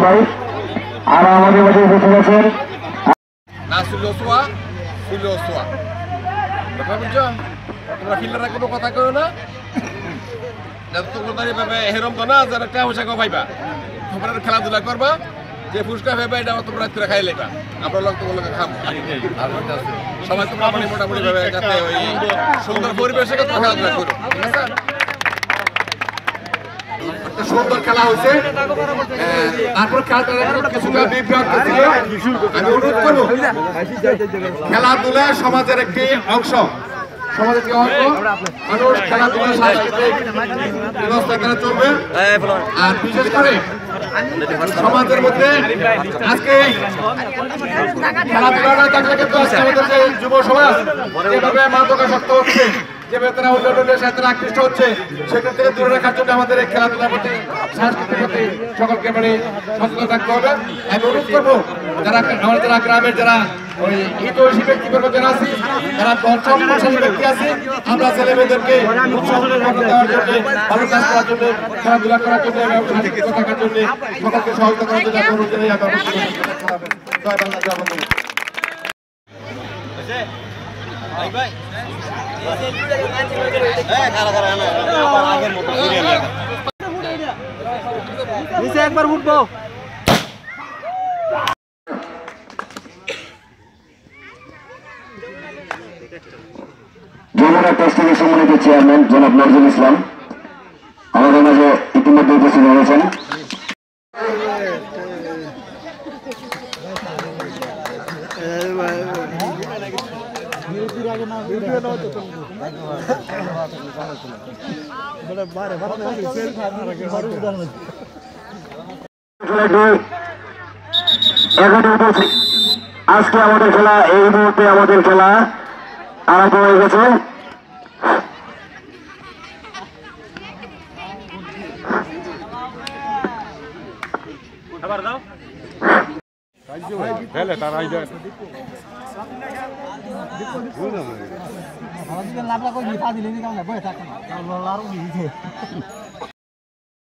ভাই আর আমাদের মাঝে উপস্থিত আছেন না সুলোসোয়া সুলোসোয়া ব্যাপার বুঝছো তোমরা ফিল্ডাররা কোনো কথা কইও না তোমরা তাই ভাবে হেরম তো না যারা টাকা পয়সা পাইবা তোমরা খেলাধুলা করবা যে পুরস্কার পাইবা এটা তোমরা রাত্রে খাই লাইবা আমরা লোক তোমার লোক খাবো সবাই তোমরা মোটামুটি ভাবে যাতে ওই সুন্দর পরিবেশে খেলাধুলা করো ঠিক আছে সুন্দর খেলা হয়েছে তারপর খেলাটা কিছুটা বিভ্রান্ত ছিল আমি অনুরোধ করবো খেলাধুলা সমাজের একটি অংশ সমাজের একটি অংশ মানুষ খেলাধুলা সাংস্কৃতিক ব্যবস্থা করে চলবে আর বিশেষ করে সমাজের মধ্যে আজকে খেলাধুলাটা থাকলে কিন্তু আজকে আমাদের যে যুব সমাজ যেভাবে মাদকাসক্ত হচ্ছে যেভাবে তারা অন্যান্য সাথে আকৃষ্ট হচ্ছে সেখান থেকে দূরে রাখার জন্য আমাদের এই খেলাধুলার প্রতি সংস্কৃতির প্রতি সকলকে মানে সচেতন থাকতে হবে আমি অনুরোধ করবো যারা আমাদের যারা গ্রামের যারা ওই হিতৈষী ব্যক্তিবর্গ যারা আছে যারা দর্শক ব্যক্তি আছে আমরা ছেলেমেয়েদেরকে দেওয়ার জন্য ভালো কাজ করার জন্য খেলাধুলা করার জন্য এবং শান্তিপ্রিয় থাকার জন্য সকলকে সহযোগিতা করার জন্য অনুরোধ জানাই একবার উঠবো যমুনা টেস্ট থেকে সম্মানিত চেয়ারম্যান জনাব নজরুল ইসলাম আমাদের মাঝে ইতিমধ্যে উপস্থিত হয়েছেন আজকে আমাদের খেলা এই মুহূর্তে আমাদের খেলা আরম্ভ হয়ে গেছে লাভ লাগবে দিলে